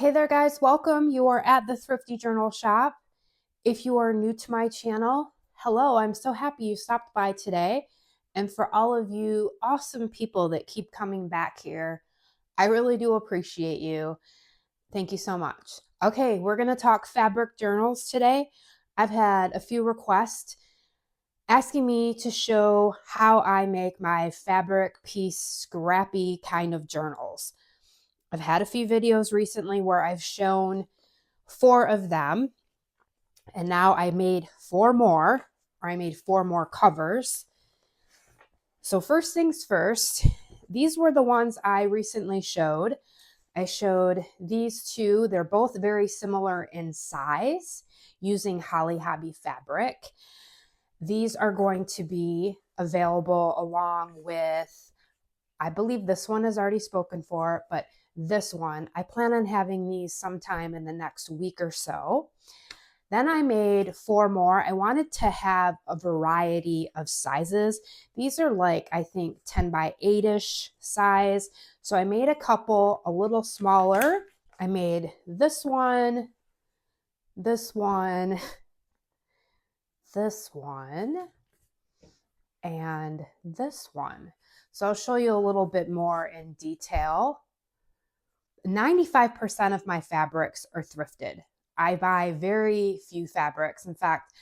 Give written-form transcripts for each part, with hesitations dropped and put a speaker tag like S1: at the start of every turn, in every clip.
S1: Hey there guys, welcome. You are at the Thrifty Journal shop. If you are new to my channel, hello, I'm so happy you stopped by today. And for all of you awesome people that keep coming back here, I really do appreciate you. Thank you so much. Okay, we're gonna talk fabric journals today. I've had a few requests asking me to show how I make my fabric piece scrappy kind of journals. I've had a few videos recently where I've shown 4 of them, and now I made 4 more, or I made 4 more covers. So first things first, these were the ones I recently showed. I showed these two. They're both very similar in size using Holly Hobby fabric. These are going to be available along with, I believe this one is already spoken for, but this one, I plan on having these sometime in the next week or so. Then I made 4 more. I wanted to have a variety of sizes. These are like, I think 10 by 8-ish size. So I made a couple a little smaller. I made this one, this one, this one, and this one. So I'll show you a little bit more in detail. 95% of my fabrics are thrifted. I buy very few fabrics. In fact,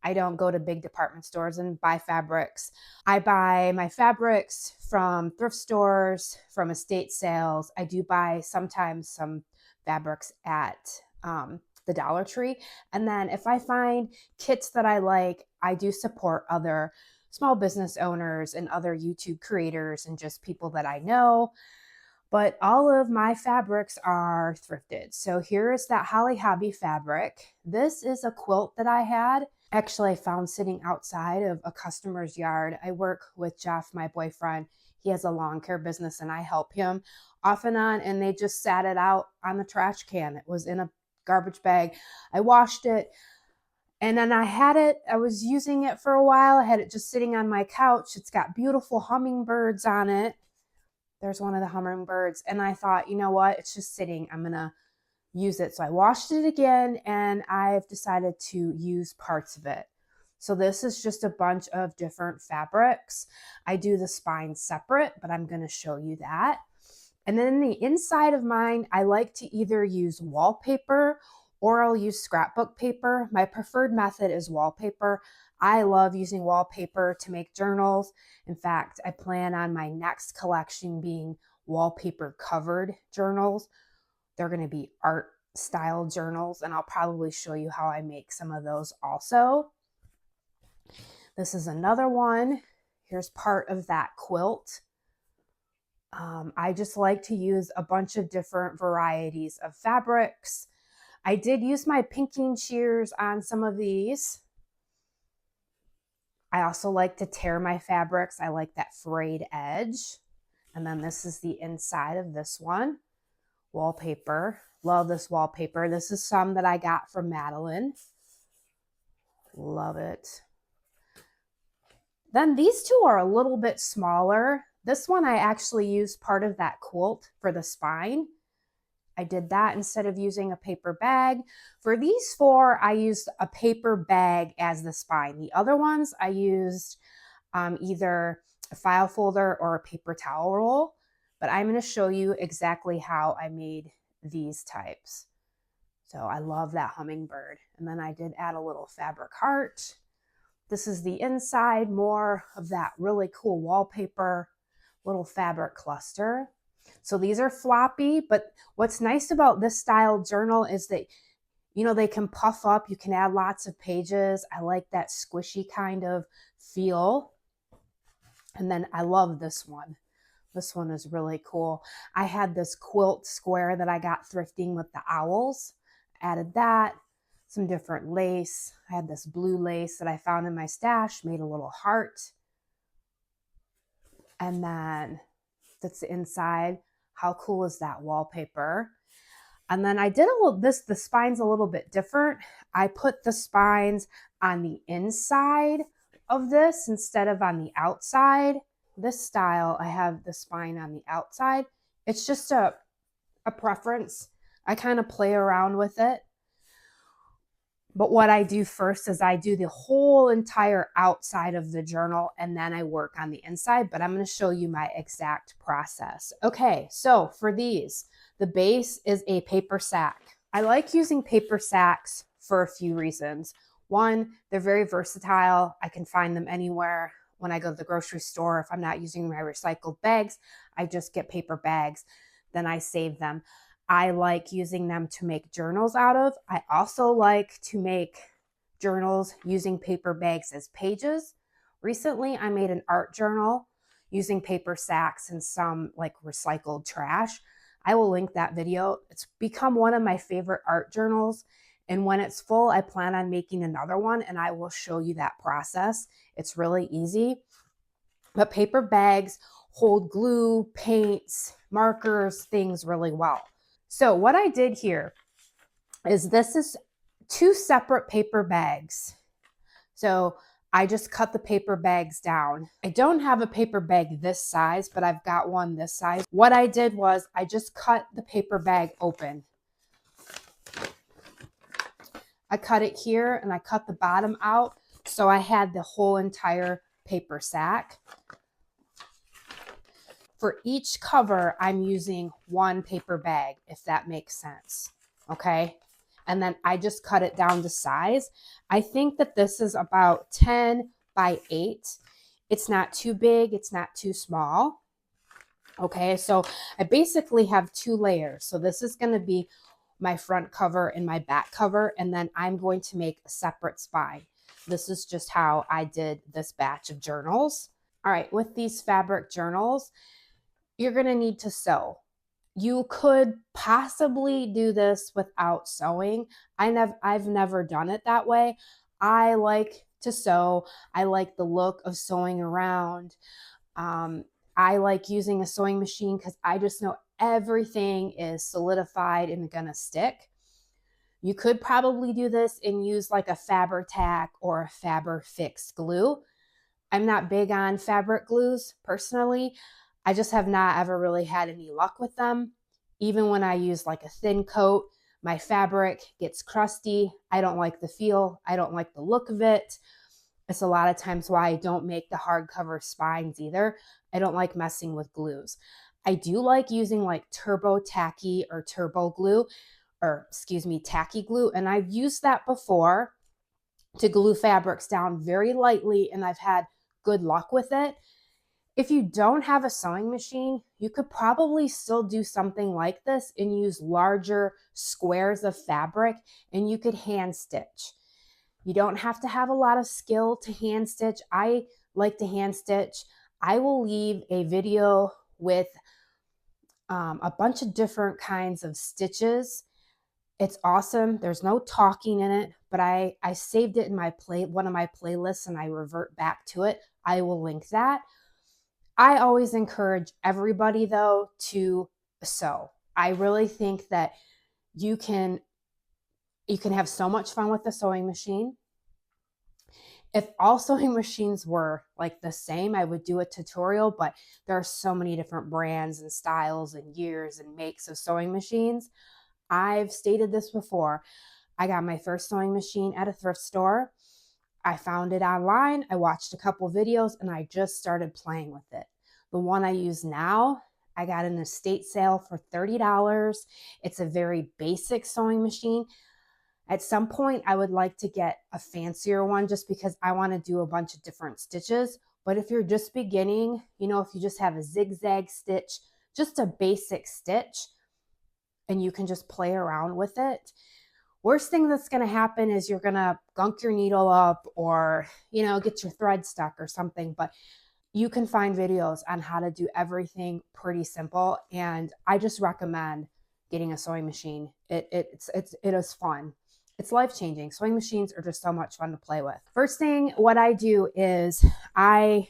S1: I don't go to big department stores and buy fabrics. I buy my fabrics from thrift stores, from estate sales. I do buy sometimes some fabrics at the Dollar Tree. And then if I find kits that I like, I do support other small business owners and other YouTube creators and just people that I know. But all of my fabrics are thrifted. So here is that Holly Hobby fabric. This is a quilt that I had. Actually, I found sitting outside of a customer's yard. I work with Jeff, my boyfriend. He has a lawn care business and I help him off and on. And they just sat it out on the trash can. It was in a garbage bag. I washed it. And then I was using it for a while. I had it just sitting on my couch. It's got beautiful hummingbirds on it. There's one of the hummingbirds. And I thought, you know what? It's just sitting. I'm going to use it. So I washed it again and I've decided to use parts of it. So this is just a bunch of different fabrics. I do the spine separate, but I'm going to show you that. And then the inside of mine, I like to either use wallpaper or I'll use scrapbook paper. My preferred method is wallpaper. I love using wallpaper to make journals. In fact, I plan on my next collection being wallpaper covered journals. They're going to be art style journals, and I'll probably show you how I make some of those also. This is another one. Here's part of that quilt. I just like to use a bunch of different varieties of fabrics. I did use my pinking shears on some of these. I also like to tear my fabrics. I like that frayed edge. And then this is the inside of this one. Wallpaper. Love this wallpaper. This is some that I got from Madeline. Love it. Then these two are a little bit smaller. This one I actually used part of that quilt for the spine. I did that instead of using a paper bag. For these 4, I used a paper bag as the spine. The other ones I used either a file folder or a paper towel roll. But I'm going to show you exactly how I made these types. So I love that hummingbird. And then I did add a little fabric heart. This is the inside, more of that really cool wallpaper, little fabric cluster. So these are floppy, but what's nice about this style journal is that, you know, they can puff up. You can add lots of pages. I like that squishy kind of feel. And then I love this one. This one is really cool. I had this quilt square that I got thrifting with the owls. Added that, some different lace. I had this blue lace that I found in my stash, made a little heart. And then that's the inside. How cool is that wallpaper? And then I did the spine's a little bit different. I put the spines on the inside of this instead of on the outside. This style, I have the spine on the outside. It's just a preference. I kind of play around with it. But what I do first is I do the whole entire outside of the journal and then I work on the inside, but I'm going to show you my exact process. Okay, so for these, the base is a paper sack. I like using paper sacks for a few reasons. One, they're very versatile. I can find them anywhere. When I go to the grocery store, if I'm not using my recycled bags, I just get paper bags, then I save them. I like using them to make journals out of. I also like to make journals using paper bags as pages. Recently, I made an art journal using paper sacks and some like recycled trash. I will link that video. It's become one of my favorite art journals. And when it's full, I plan on making another one and I will show you that process. It's really easy. But paper bags hold glue, paints, markers, things really well. So what I did here is this is 2 separate paper bags. So I just cut the paper bags down. I don't have a paper bag this size, but I've got one this size. What I did was I just cut the paper bag open. I cut it here and I cut the bottom out. So I had the whole entire paper sack. For each cover, I'm using 1 paper bag, if that makes sense, okay? And then I just cut it down to size. I think that this is about 10 by 8. It's not too big, it's not too small, okay? So I basically have 2 layers. So this is gonna be my front cover and my back cover, and then I'm going to make a separate spine. This is just how I did this batch of journals. All right, with these fabric journals, you're going to need to sew. You could possibly do this without sewing. I've never done it that way. I like to sew. I like the look of sewing around. I like using a sewing machine because I just know everything is solidified and gonna stick. You could probably do this and use like a Fabri-Tac or a Faber-Fix glue. I'm not big on fabric glues personally. I just have not ever really had any luck with them. Even when I use like a thin coat, my fabric gets crusty. I don't like the feel. I don't like the look of it. It's a lot of times why I don't make the hardcover spines either. I don't like messing with glues. I do like using like turbo tacky or turbo glue, or excuse me, tacky glue. And I've used that before to glue fabrics down very lightly, and I've had good luck with it. If you don't have a sewing machine, you could probably still do something like this and use larger squares of fabric, and you could hand stitch. You don't have to have a lot of skill to hand stitch. I like to hand stitch. I will leave a video with a bunch of different kinds of stitches. It's awesome. There's no talking in it, but I saved it in my one of my playlists and I revert back to it. I will link that. I always encourage everybody though to sew. I really think that you can have so much fun with the sewing machine. If all sewing machines were like the same, I would do a tutorial, but there are so many different brands and styles and years and makes of sewing machines. I've stated this before. I got my first sewing machine at a thrift store. I found it online. I watched a couple videos and I just started playing with it. The one I use now, I got an estate sale for $30. It's a very basic sewing machine. At some point, I would like to get a fancier one just because I want to do a bunch of different stitches. But if you're just beginning, if you just have a zigzag stitch, just a basic stitch, and you can just play around with it. Worst thing that's going to happen is you're going to gunk your needle up or, get your thread stuck or something. But you can find videos on how to do everything pretty simple. And I just recommend getting a sewing machine. It is fun. It's life-changing. Sewing machines are just so much fun to play with. First thing, what I do is I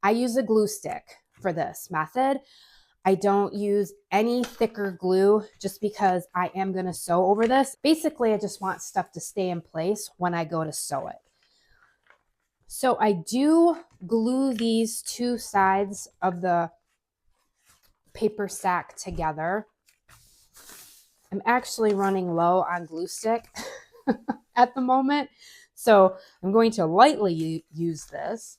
S1: use a glue stick for this method. I don't use any thicker glue just because I am going to sew over this. Basically, I just want stuff to stay in place when I go to sew it. So I do glue these 2 sides of the paper sack together. I'm actually running low on glue stick at the moment, so I'm going to lightly use this.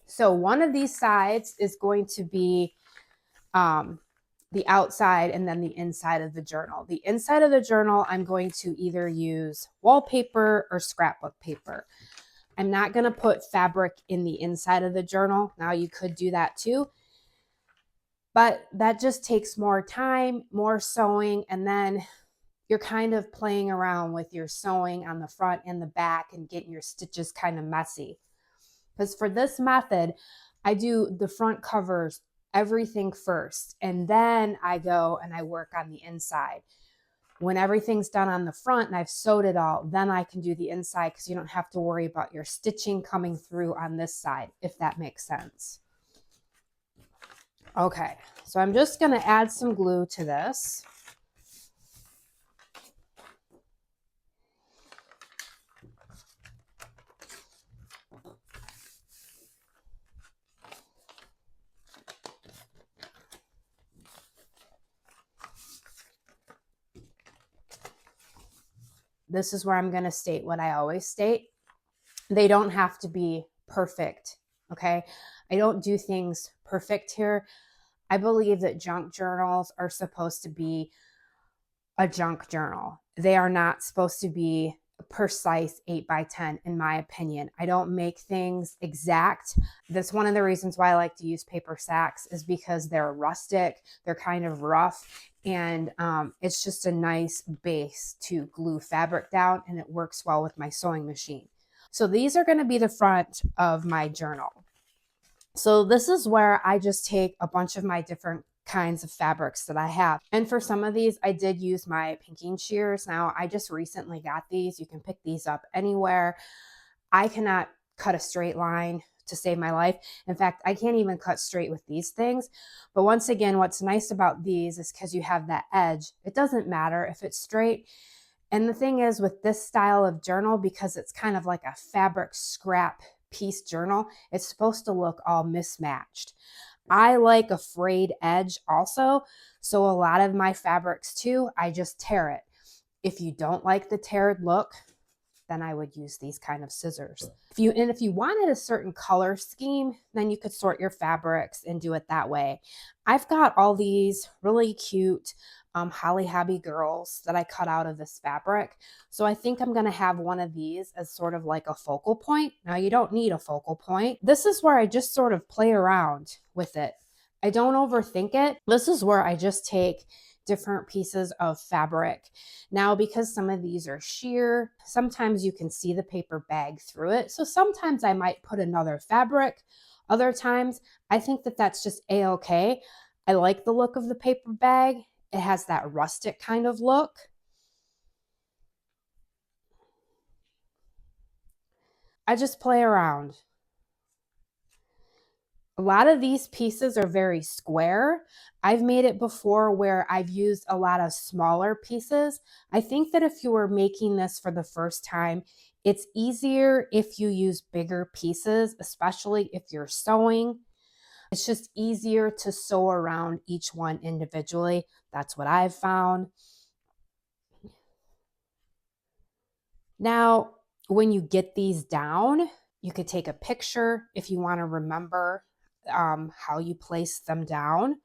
S1: So one of these sides is going to be the outside and then the inside of the journal. The inside of the journal, I'm going to either use wallpaper or scrapbook paper. I'm not going to put fabric in the inside of the journal. Now you could do that too, but that just takes more time, more sewing, and then you're kind of playing around with your sewing on the front and the back and getting your stitches kind of messy. Because for this method, I do the front covers, everything first, and then I go and I work on the inside. When everything's done on the front and I've sewed it all, then I can do the inside because you don't have to worry about your stitching coming through on this side, if that makes sense. Okay, so I'm just going to add some glue to this. This is where I'm going to state what I always state. They don't have to be perfect, okay? I don't do things perfect here. I believe that junk journals are supposed to be a junk journal. They are not supposed to be a precise 8x10, in my opinion. I don't make things exact. That's one of the reasons why I like to use paper sacks, is because they're rustic, they're kind of rough, and it's just a nice base to glue fabric down, and it works well with my sewing machine. So these are going to be the front of my journal. So this is where I just take a bunch of my different kinds of fabrics that I have. And for some of these, I did use my pinking shears. Now, I just recently got these. You can pick these up anywhere. I cannot cut a straight line to save my life. In fact, I can't even cut straight with these things. But once again, what's nice about these is because you have that edge. It doesn't matter if it's straight. And the thing is, with this style of journal, because it's kind of like a fabric scrap piece journal, it's supposed to look all mismatched. I like a frayed edge also. So a lot of my fabrics too, I just tear it. If you don't like the teared look, then I would use these kind of scissors. If you wanted a certain color scheme, then you could sort your fabrics and do it that way. I've got all these really cute Holly Hobbie girls that I cut out of this fabric. So I think I'm going to have one of these as sort of like a focal point. Now you don't need a focal point. This is where I just sort of play around with it. I don't overthink it. This is where I just take different pieces of fabric. Now, because some of these are sheer, sometimes you can see the paper bag through it. So sometimes I might put another fabric. Other times, I think that that's just a-okay. I like the look of the paper bag. It has that rustic kind of look. I just play around. A lot of these pieces are very square. I've made it before where I've used a lot of smaller pieces. I think that if you were making this for the first time, it's easier if you use bigger pieces, especially if you're sewing. It's just easier to sew around each one individually. That's what I've found. Now, when you get these down, you could take a picture if you want to remember how you place them down.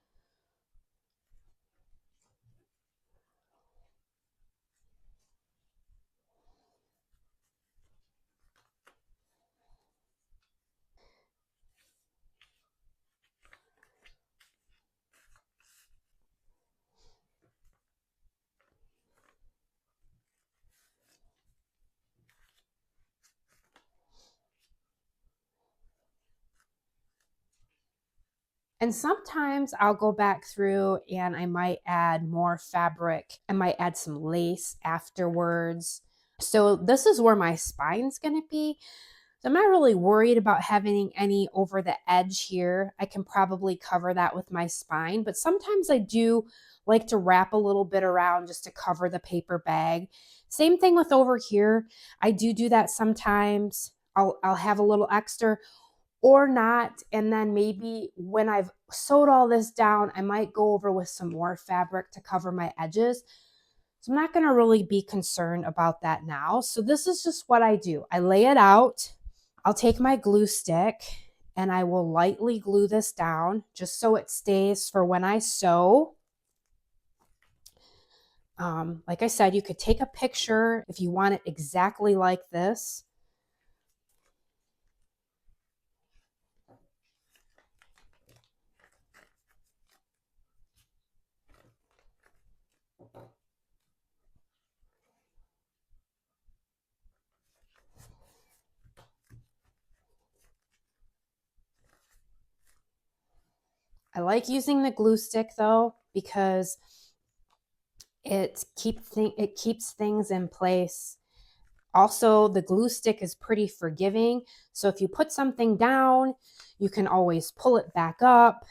S1: And sometimes I'll go back through and I might add more fabric. I might add some lace afterwards. So this is where my spine's going to be. So I'm not really worried about having any over the edge here. I can probably cover that with my spine, but sometimes I do like to wrap a little bit around just to cover the paper bag. Same thing with over here. I do that sometimes. I'll have a little extra, or not. And then maybe when I've sewed all this down, I might go over with some more fabric to cover my edges. So I'm not going to really be concerned about that now. So this is just what I do. I lay it out. I'll take my glue stick and I will lightly glue this down just so it stays for when I sew. Like I said, you could take a picture if you want it exactly like this. I like using the glue stick though, because it keeps things in place. Also, the glue stick is pretty forgiving. So if you put something down, you can always pull it back up.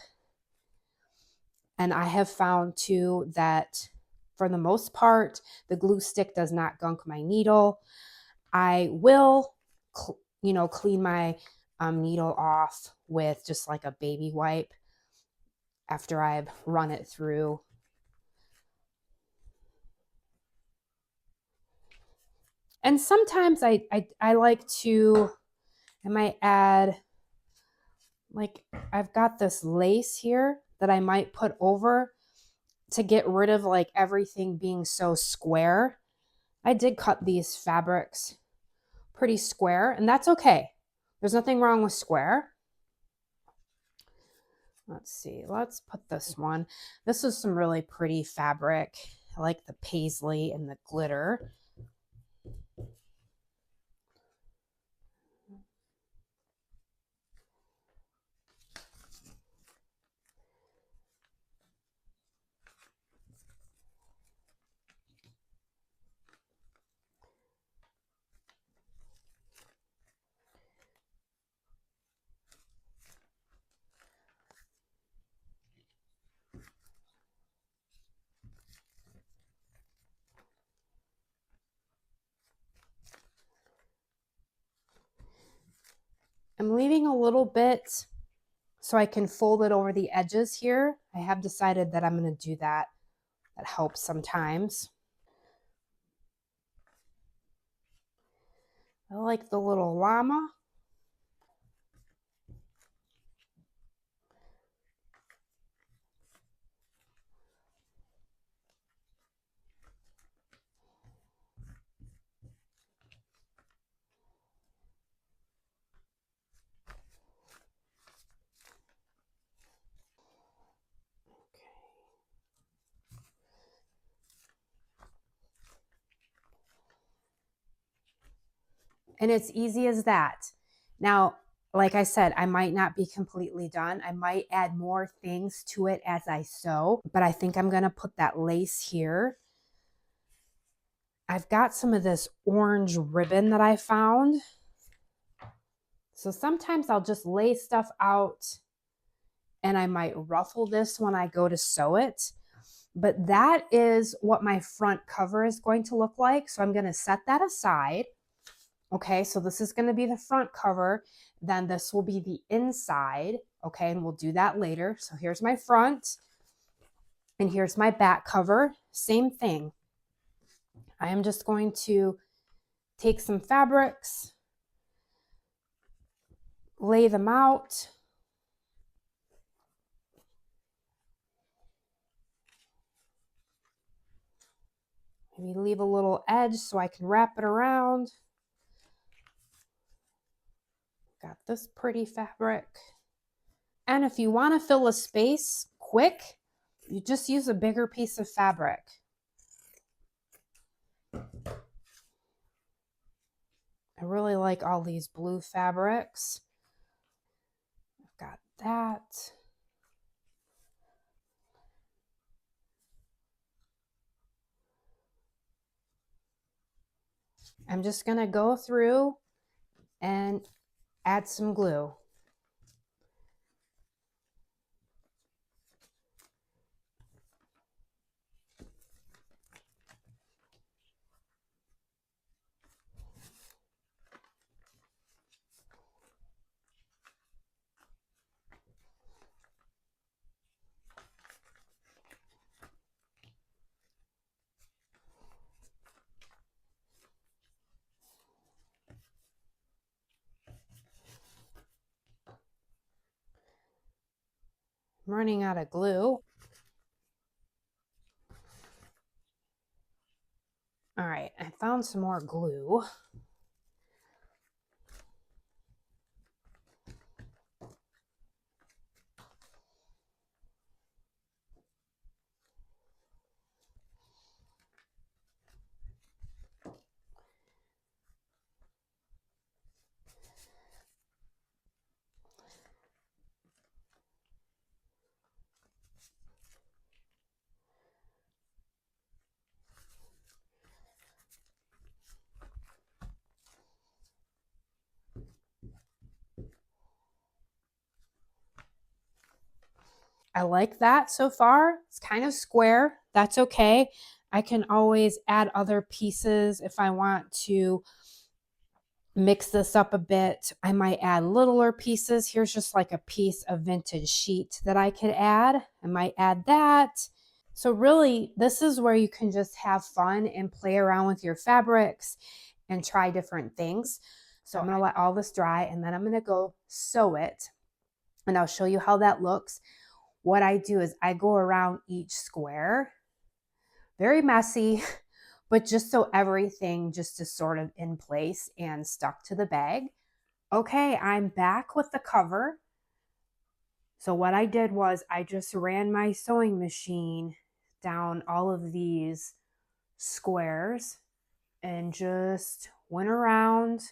S1: And I have found too that for the most part, the glue stick does not gunk my needle. I will, clean my needle off with just like a baby wipe after I've run it through. And sometimes I like to, I might add, like I've got this lace here that I might put over to get rid of like everything being so square. I did cut these fabrics pretty square, and that's okay. There's nothing wrong with square. Let's see, let's put this one. This is some really pretty fabric. I like the paisley and the glitter. I'm leaving a little bit so I can fold it over the edges here. I have decided that I'm going to do that. That helps sometimes. I like the little llama. And it's easy as that. Now, like I said, I might not be completely done. I might add more things to it as I sew, but I think I'm going to put that lace here. I've got some of this orange ribbon that I found. So sometimes I'll just lay stuff out and I might ruffle this when I go to sew it. But that is what my front cover is going to look like. So I'm going to set that aside. Okay, so this is going to be the front cover. Then this will be the inside. Okay, and we'll do that later. So here's my front and here's my back cover. Same thing. I am just going to take some fabrics, lay them out. Maybe leave a little edge so I can wrap it around. Got this pretty fabric. And if you want to fill a space quick, you just use a bigger piece of fabric. I really like all these blue fabrics. I've got that. I'm just going to go through and add some glue. I'm running out of glue. All right, I found some more glue. I like that so far. It's kind of square. That's okay. I can always add other pieces if I want to mix this up a bit. I might add littler pieces. Here's just like a piece of vintage sheet that I could add. I might add that. So really, this is where you can just have fun and play around with your fabrics and try different things. So I'm going to let all this dry and then I'm going to go sew it. And I'll show you how that looks. What I do is I go around each square, very messy, but just so everything just is sort of in place and stuck to the bag. Okay, I'm back with the cover. So what I did was I just ran my sewing machine down all of these squares and just went around.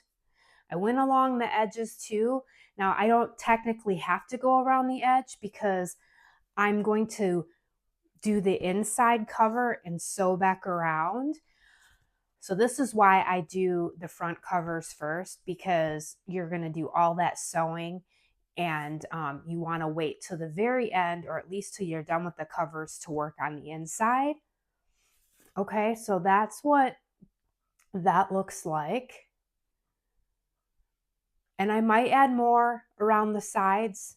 S1: I went along the edges too. Now I don't technically have to go around the edge because I'm going to do the inside cover and sew back around. So this is why I do the front covers first, because you're going to do all that sewing and you want to wait till the very end, or at least till you're done with the covers, to work on the inside. Okay, so that's what that looks like. And I might add more around the sides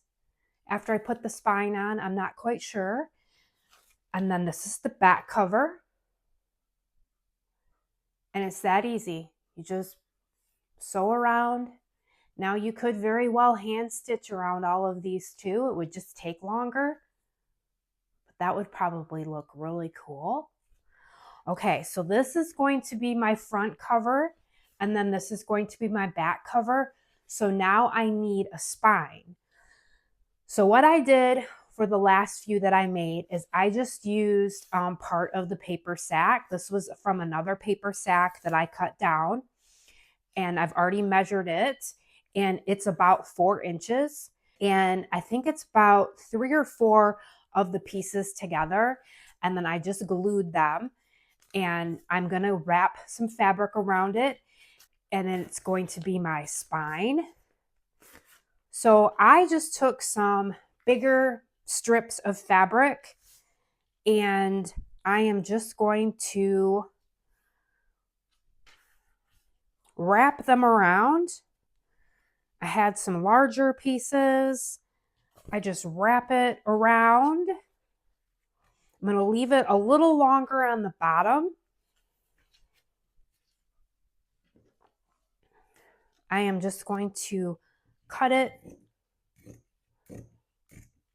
S1: after I put the spine on. I'm not quite sure. And then this is the back cover. And it's that easy. You just sew around. Now you could very well hand stitch around all of these too. It would just take longer, but that would probably look really cool. Okay, so this is going to be my front cover, and then this is going to be my back cover. So now I need a spine. So what I did for the last few that I made is I just used part of the paper sack. This was from another paper sack that I cut down, and I've already measured it, and it's about 4 inches. And I think it's about 3 or 4 of the pieces together. And then I just glued them, and I'm going to wrap some fabric around it, and then it's going to be my spine. So I just took some bigger strips of fabric, and I am just going to wrap them around. I had some larger pieces. I just wrap it around. I'm going to leave it a little longer on the bottom. I am just going to cut it. You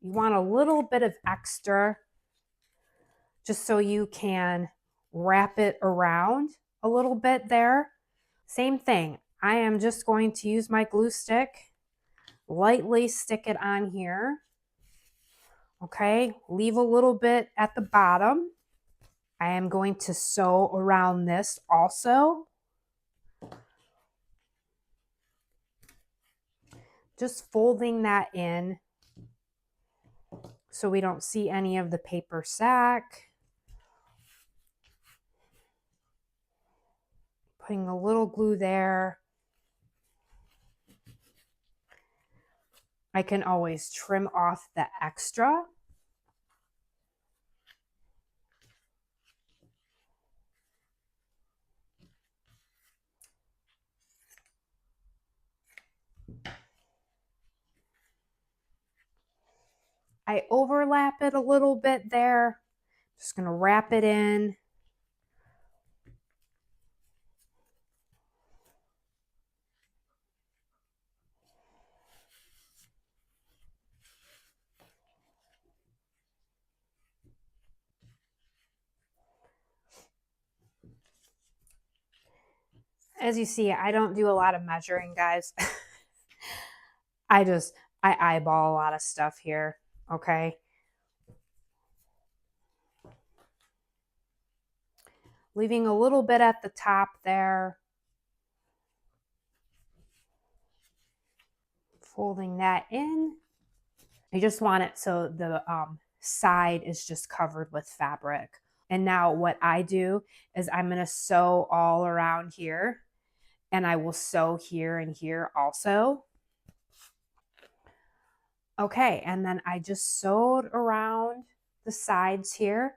S1: want a little bit of extra just so you can wrap it around a little bit there. Same thing. I am just going to use my glue stick, lightly stick it on here. Okay, leave a little bit at the bottom. I am going to sew around this also. Just folding that in so we don't see any of the paper sack. Putting a little glue there. I can always trim off the extra. I overlap it a little bit there. Just going to wrap it in. As you see, I don't do a lot of measuring, guys. I eyeball a lot of stuff here, okay? Leaving a little bit at the top there. Folding that in. I just want it so the side is just covered with fabric. And now what I do is I'm going to sew all around here, and I will sew here and here also. Okay, and then I just sewed around the sides here,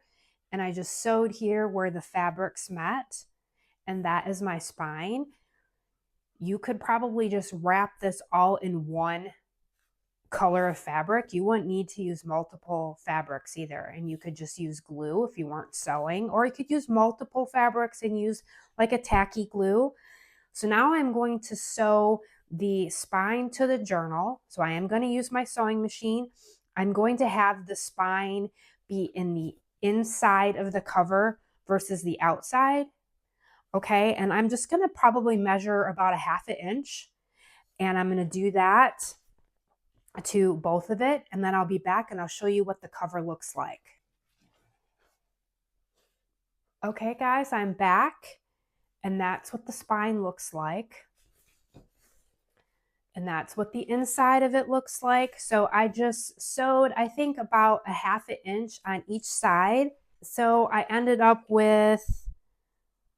S1: and I just sewed here where the fabrics met, and that is my spine. You could probably just wrap this all in one color of fabric. You wouldn't need to use multiple fabrics either, and you could just use glue if you weren't sewing, or you could use multiple fabrics and use like a tacky glue. So now I'm going to sew the spine to the journal. So I am going to use my sewing machine. I'm going to have the spine be in the inside of the cover versus the outside. Okay, and I'm just going to probably measure about 1/2 inch, and I'm going to do that to both of it, and then I'll be back and I'll show you what the cover looks like. Okay guys, I'm back, and that's what the spine looks like. And that's what the inside of it looks like. So I just sewed, I think, about 1/2 inch on each side. So I ended up with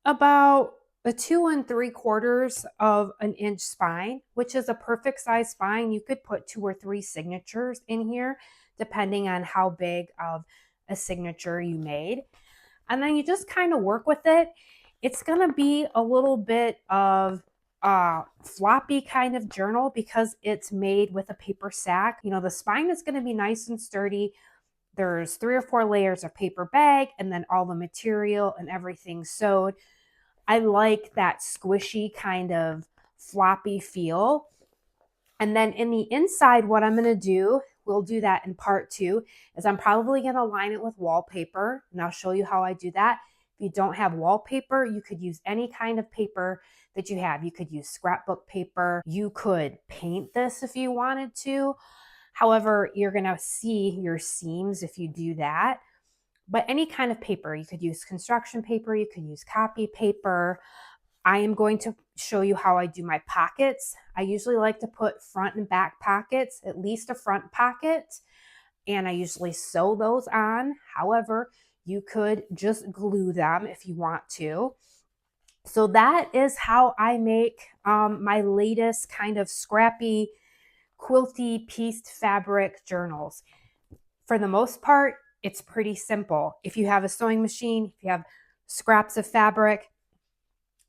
S1: about a 2 3/4 of an inch spine, which is a perfect size spine. You could put 2 or 3 signatures in here, depending on how big of a signature you made. And then you just kind of work with it. It's going to be a little bit of floppy kind of journal because it's made with a paper sack. You know, the spine is going to be nice and sturdy. There's 3 or 4 layers of paper bag and then all the material and everything sewed. I like that squishy kind of floppy feel. And then in the inside, what I'm going to do, we'll do that in part 2, is I'm probably going to line it with wallpaper, and I'll show you how I do that. If you don't have wallpaper, you could use any kind of paper that you have. You could use scrapbook paper. You could paint this if you wanted to. However, you're going to see your seams if you do that. But any kind of paper, you could use construction paper, you could use copy paper. I am going to show you how I do my pockets. I usually like to put front and back pockets, at least a front pocket, and I usually sew those on. However, you could just glue them if you want to. So that is how I make my latest kind of scrappy, quilty pieced fabric journals. For the most part, it's pretty simple. If you have a sewing machine, if you have scraps of fabric,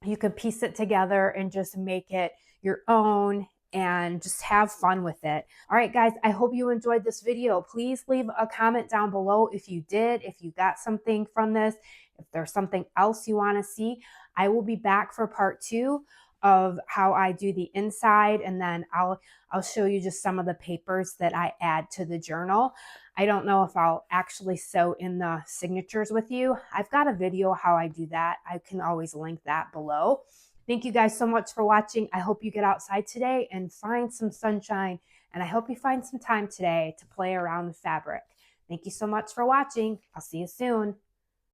S1: you can piece it together and just make it your own and just have fun with it. All right, guys, I hope you enjoyed this video. Please leave a comment down below if you did, if you got something from this, if there's something else you want to see. I will be back for part 2 of how I do the inside, and then I'll show you just some of the papers that I add to the journal. I don't know if I'll actually sew in the signatures with you. I've got a video how I do that. I can always link that below. Thank you guys so much for watching. I hope you get outside today and find some sunshine, and I hope you find some time today to play around with fabric. Thank you so much for watching. I'll see you soon.